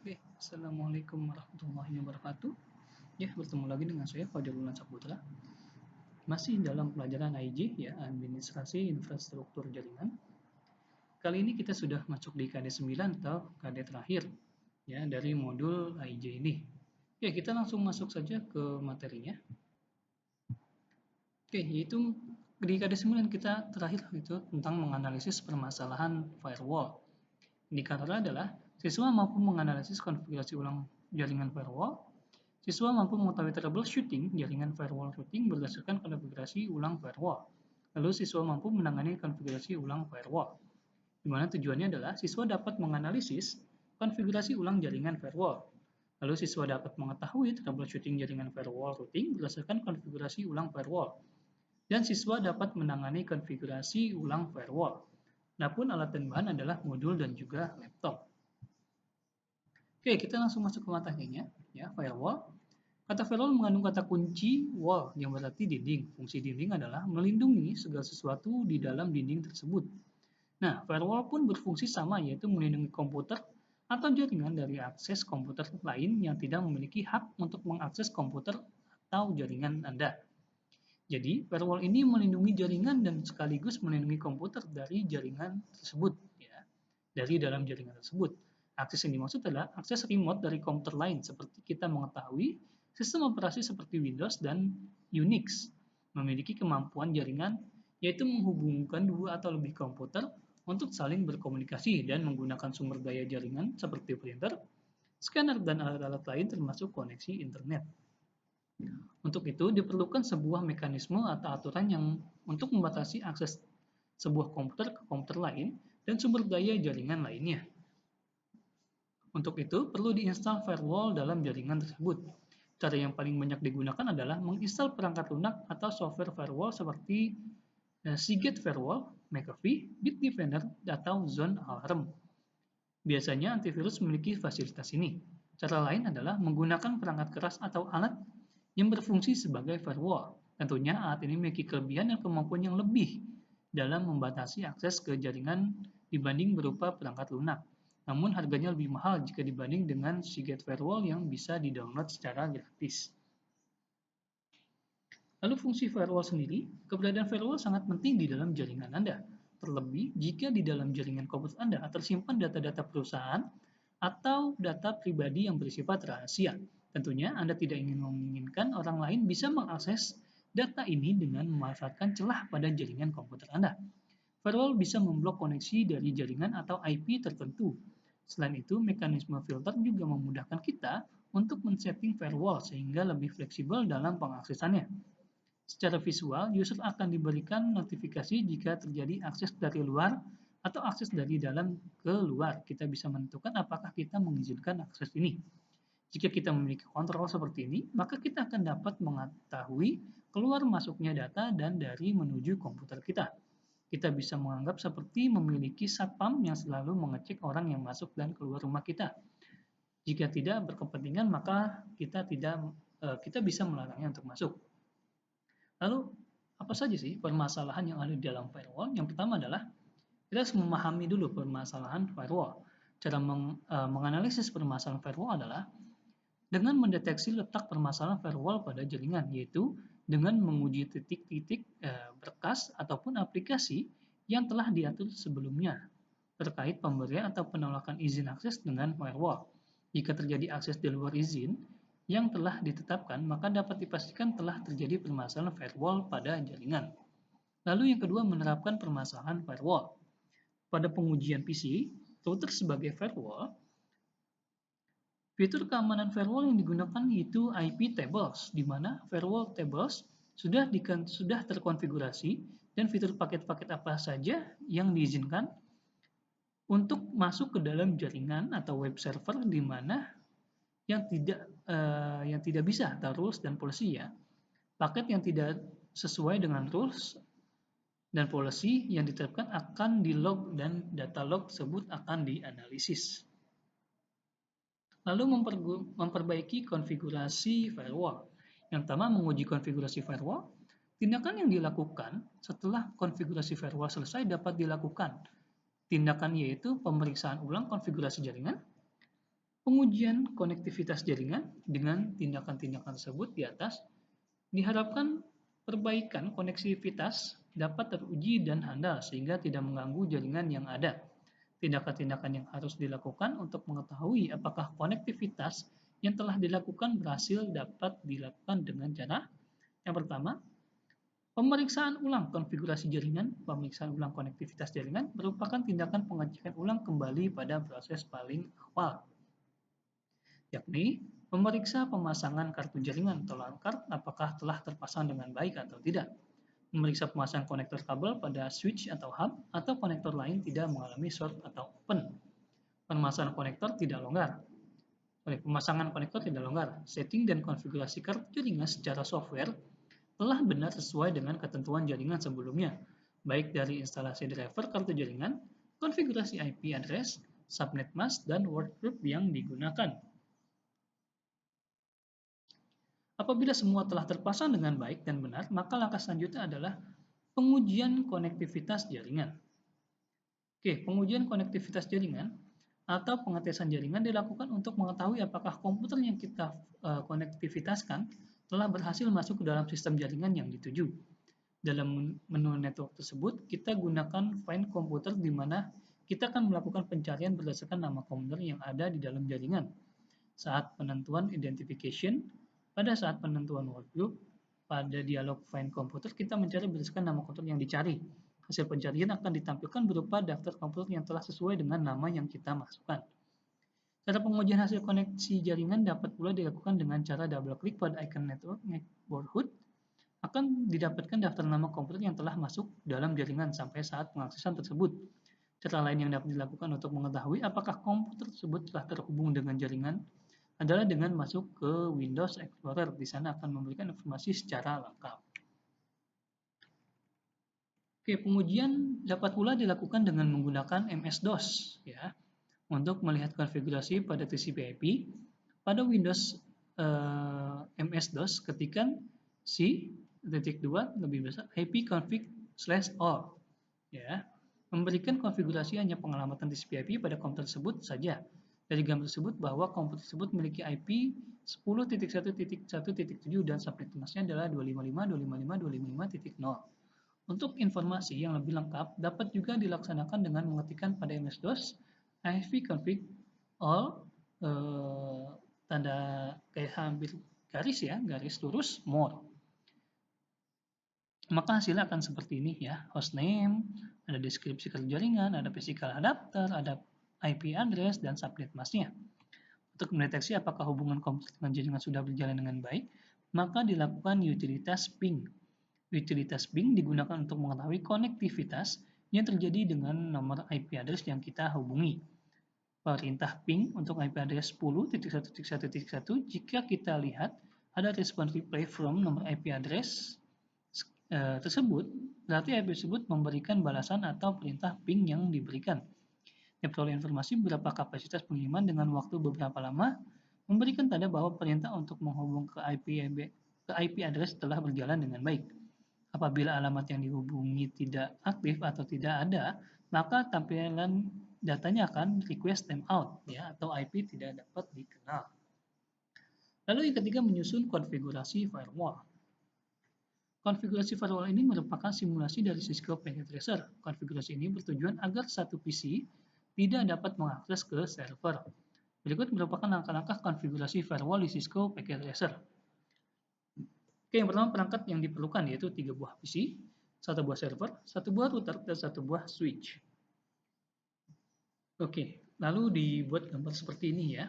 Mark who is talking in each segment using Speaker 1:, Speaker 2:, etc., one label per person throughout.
Speaker 1: Oke, Assalamualaikum warahmatullahi wabarakatuh. Ya, bertemu lagi dengan saya Fadilullah Saputra. Masih dalam pelajaran AIJ, ya, Administrasi Infrastruktur Jaringan. Kali ini kita sudah masuk di KD 9 atau KD terakhir, ya, dari modul AIJ ini. Ya, kita langsung masuk saja ke materinya. Oke, yaitu di KD 9 kita terakhir itu tentang menganalisis permasalahan firewall. Indikatornya adalah siswa mampu menganalisis konfigurasi ulang jaringan firewall. Siswa mampu mengetahui troubleshooting jaringan firewall routing berdasarkan konfigurasi ulang firewall. Lalu siswa mampu menangani konfigurasi ulang firewall, di mana tujuannya adalah siswa dapat menganalisis konfigurasi ulang jaringan firewall. Lalu siswa dapat mengetahui troubleshooting jaringan firewall routing berdasarkan konfigurasi ulang firewall. Dan siswa dapat menangani konfigurasi ulang firewall. Adapun alat dan bahan adalah modul dan juga laptop. Oke, kita langsung masuk ke materinya, ya, firewall. Kata firewall mengandung kata kunci wall yang berarti dinding. Fungsi dinding adalah melindungi segala sesuatu di dalam dinding tersebut. Nah, firewall pun berfungsi sama, yaitu melindungi komputer atau jaringan dari akses komputer lain yang tidak memiliki hak untuk mengakses komputer atau jaringan Anda. Jadi, firewall ini melindungi jaringan dan sekaligus melindungi komputer dari jaringan tersebut, ya, dari dalam jaringan tersebut. Akses yang dimaksud adalah akses remote dari komputer lain, seperti kita mengetahui sistem operasi seperti Windows dan Unix memiliki kemampuan jaringan, yaitu menghubungkan dua atau lebih komputer untuk saling berkomunikasi dan menggunakan sumber daya jaringan seperti printer, scanner, dan alat-alat lain termasuk koneksi internet. Untuk itu, diperlukan sebuah mekanisme atau aturan yang untuk membatasi akses sebuah komputer ke komputer lain dan sumber daya jaringan lainnya. Untuk itu, perlu diinstal firewall dalam jaringan tersebut. Cara yang paling banyak digunakan adalah menginstal perangkat lunak atau software firewall seperti Seagate Firewall, McAfee, Bitdefender, atau Zone Alarm. Biasanya antivirus memiliki fasilitas ini. Cara lain adalah menggunakan perangkat keras atau alat yang berfungsi sebagai firewall. Tentunya alat ini memiliki kelebihan dan kemampuan yang lebih dalam membatasi akses ke jaringan dibanding berupa perangkat lunak. Namun harganya lebih mahal jika dibanding dengan Seagate Firewall yang bisa di-download secara gratis. Lalu fungsi firewall sendiri, keberadaan firewall sangat penting di dalam jaringan Anda. Terlebih jika di dalam jaringan komputer Anda tersimpan data-data perusahaan atau data pribadi yang bersifat rahasia. Tentunya Anda tidak menginginkan orang lain bisa mengakses data ini dengan memanfaatkan celah pada jaringan komputer Anda. Firewall bisa memblok koneksi dari jaringan atau IP tertentu. Selain itu, mekanisme filter juga memudahkan kita untuk men-setting firewall sehingga lebih fleksibel dalam pengaksesannya. Secara visual, user akan diberikan notifikasi jika terjadi akses dari luar atau akses dari dalam ke luar. Kita bisa menentukan apakah kita mengizinkan akses ini. Jika kita memiliki kontrol seperti ini, maka kita akan dapat mengetahui keluar masuknya data dan dari menuju komputer kita. Kita bisa menganggap seperti memiliki satpam yang selalu mengecek orang yang masuk dan keluar rumah kita. Jika tidak berkepentingan, maka kita bisa melarangnya untuk masuk. Lalu, apa saja sih permasalahan yang ada di dalam firewall? Yang pertama adalah kita harus memahami dulu permasalahan firewall. Cara menganalisis permasalahan firewall adalah dengan mendeteksi letak permasalahan firewall pada jaringan, yaitu dengan menguji titik-titik berkas ataupun aplikasi yang telah diatur sebelumnya terkait pemberian atau penolakan izin akses dengan firewall. Jika terjadi akses di luar izin yang telah ditetapkan, maka dapat dipastikan telah terjadi permasalahan firewall pada jaringan. Lalu yang kedua, menerapkan permasalahan firewall. Pada pengujian PC, router sebagai firewall, fitur keamanan firewall yang digunakan yaitu IP tables, di mana firewall tables sudah terkonfigurasi dan fitur paket-paket apa saja yang diizinkan untuk masuk ke dalam jaringan atau web server, di mana yang tidak bisa atau rules dan policy, ya. Paket yang tidak sesuai dengan rules dan policy yang ditetapkan akan di-log dan data log tersebut akan dianalisis. Lalu memperbaiki konfigurasi firewall. Yang pertama, menguji konfigurasi firewall. Tindakan yang dilakukan setelah konfigurasi firewall selesai dapat dilakukan. Tindakan yaitu pemeriksaan ulang konfigurasi jaringan, Pengujian konektivitas jaringan dengan tindakan-tindakan tersebut di atas diharapkan perbaikan koneksivitas dapat teruji dan handal sehingga tidak mengganggu jaringan yang ada. Tindakan-tindakan yang harus dilakukan untuk mengetahui apakah konektivitas yang telah dilakukan berhasil dapat dilakukan dengan cara yang pertama, pemeriksaan ulang konfigurasi jaringan. Pemeriksaan ulang konektivitas jaringan merupakan tindakan pengecekan ulang kembali pada proses paling awal, yakni memeriksa pemasangan kartu jaringan atau LAN card apakah telah terpasang dengan baik atau tidak, memeriksa pemasangan konektor kabel pada switch atau hub atau konektor lain tidak mengalami short atau open, pemasangan konektor tidak longgar. Pemasangan konektor tidak longgar, setting dan konfigurasi kartu jaringan secara software telah benar sesuai dengan ketentuan jaringan sebelumnya, baik dari instalasi driver kartu jaringan, konfigurasi IP address, subnet mask, dan workgroup yang digunakan. Apabila semua telah terpasang dengan baik dan benar, maka langkah selanjutnya adalah pengujian konektivitas jaringan. Oke, pengujian konektivitas jaringan atau pengetesan jaringan dilakukan untuk mengetahui apakah komputer yang kita konektivitaskan telah berhasil masuk ke dalam sistem jaringan yang dituju. Dalam menu network tersebut, kita gunakan find komputer di mana kita akan melakukan pencarian berdasarkan nama komputer yang ada di dalam jaringan. Saat penentuan identification, pada saat penentuan workgroup, pada dialog find komputer, kita mencari berdasarkan nama komputer yang dicari. Hasil pencarian akan ditampilkan berupa daftar komputer yang telah sesuai dengan nama yang kita masukkan. Cara pengujian hasil koneksi jaringan dapat pula dilakukan dengan cara double klik pada icon network neighborhood. Akan didapatkan daftar nama komputer yang telah masuk dalam jaringan sampai saat pengaksesan tersebut. Cara lain yang dapat dilakukan untuk mengetahui apakah komputer tersebut telah terhubung dengan jaringan adalah dengan masuk ke Windows Explorer. Di sana akan memberikan informasi secara lengkap. Oke, pengujian dapat pula dilakukan dengan menggunakan MS-DOS ya, untuk melihat konfigurasi pada TCP/IP. Pada Windows MS-DOS ketikkan C.2 lebih besar ipconfig/all ya, memberikan konfigurasi hanya pengelamatan TCP/IP pada komputer tersebut saja. Dari gambar tersebut bahwa komputer tersebut memiliki IP 10.1.1.7 dan subnet masknya adalah 255.255.255.0. Untuk informasi yang lebih lengkap dapat juga dilaksanakan dengan mengetikkan pada MS-DOS ipconfig all tanda kayak hampir garis ya, garis lurus more. Maka hasilnya akan seperti ini ya, hostname, ada deskripsi kartu jaringan, ada physical adapter, ada IP address, dan subnet masknya. Untuk mendeteksi apakah hubungan komputer dengan jaringan sudah berjalan dengan baik, maka dilakukan utilitas ping. Utilitas ping digunakan untuk mengetahui konektivitas yang terjadi dengan nomor IP address yang kita hubungi. Perintah ping untuk IP address 10.1.1.1 jika kita lihat ada respon reply from nomor IP address tersebut, berarti IP tersebut memberikan balasan atau perintah ping yang diberikan. Memperoleh informasi berapa kapasitas pengiriman dengan waktu beberapa lama, memberikan tanda bahwa perintah untuk menghubung ke IP address telah berjalan dengan baik. Apabila alamat yang dihubungi tidak aktif atau tidak ada, maka tampilan datanya akan request timeout ya, atau IP tidak dapat dikenal. Lalu yang ketiga, menyusun konfigurasi firewall. Konfigurasi firewall ini merupakan simulasi dari Cisco Packet Tracer. Konfigurasi ini bertujuan agar satu PC tidak dapat mengakses ke server. Berikut merupakan langkah-langkah konfigurasi firewall di Cisco Packet Tracer. Oke, yang pertama perangkat yang diperlukan yaitu 3 buah PC, 1 buah server, 1 buah router, dan 1 buah switch. Oke, lalu dibuat gambar seperti ini ya.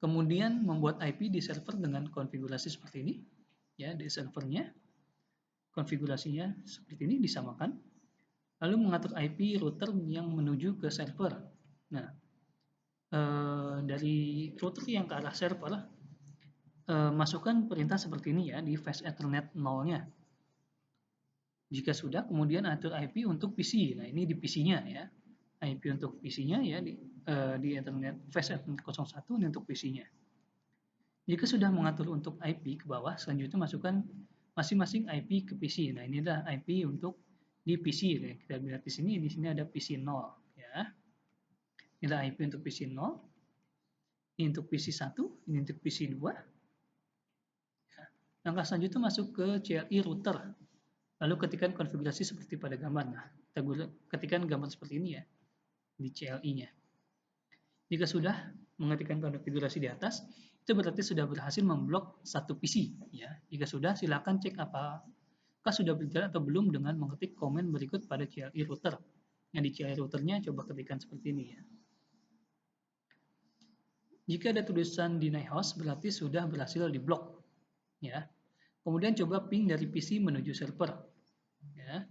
Speaker 1: Kemudian membuat IP di server dengan konfigurasi seperti ini. Ya, di servernya konfigurasinya seperti ini disamakan. Lalu mengatur IP router yang menuju ke server. Nah, dari router yang ke arah server, masukkan perintah seperti ini ya di fast ethernet 0-nya. Jika sudah, kemudian atur IP untuk PC. Nah, ini di PC-nya ya. IP untuk PC-nya ya di ethernet fast ethernet 01 ini untuk PC-nya. Jika sudah mengatur untuk IP ke bawah, selanjutnya masukkan masing-masing IP ke PC. Nah, ini adalah IP untuk di PC. Ya. Kita lihat di sini ada PC 0 ya. Inilah IP untuk PC 0. Ini untuk PC1, ini untuk PC2. Langkah selanjutnya masuk ke CLI router. Lalu ketikkan konfigurasi seperti pada gambar. Nah, kita ketikkan gambar seperti ini ya, di CLI-nya. Jika sudah mengetikkan konfigurasi di atas, itu berarti sudah berhasil memblok satu PC. Ya. Jika sudah, silakan cek apakah sudah berjalan atau belum dengan mengetik komen berikut pada CLI router. Yang di CLI routernya coba ketikkan seperti ini ya. Jika ada tulisan deny host, berarti sudah berhasil diblok. Ya. Kemudian coba ping dari PC menuju server. Ya.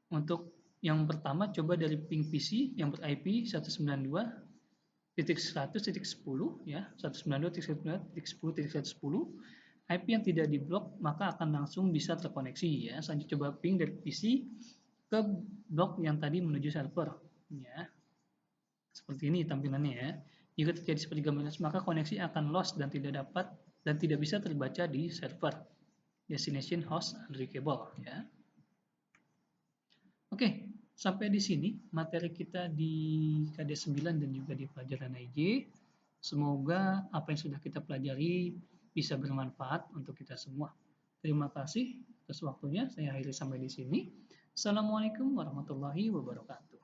Speaker 1: Untuk yang pertama, coba dari ping PC yang ber-IP 192.100.10 ya, 192.1.10.110. IP yang tidak diblok maka akan langsung bisa terkoneksi ya. Selanjutnya coba ping dari PC ke blok yang tadi menuju server ya. Seperti ini tampilannya ya. Jika terjadi seperti gambar maka koneksi akan lost dan tidak bisa terbaca di server destination host unreachable ya. Oke, sampai di sini materi kita di KD9 dan juga di pelajaran IJ. Semoga apa yang sudah kita pelajari bisa bermanfaat untuk kita semua. Terima kasih atas waktunya. Saya akhiri sampai di sini. Assalamualaikum warahmatullahi wabarakatuh.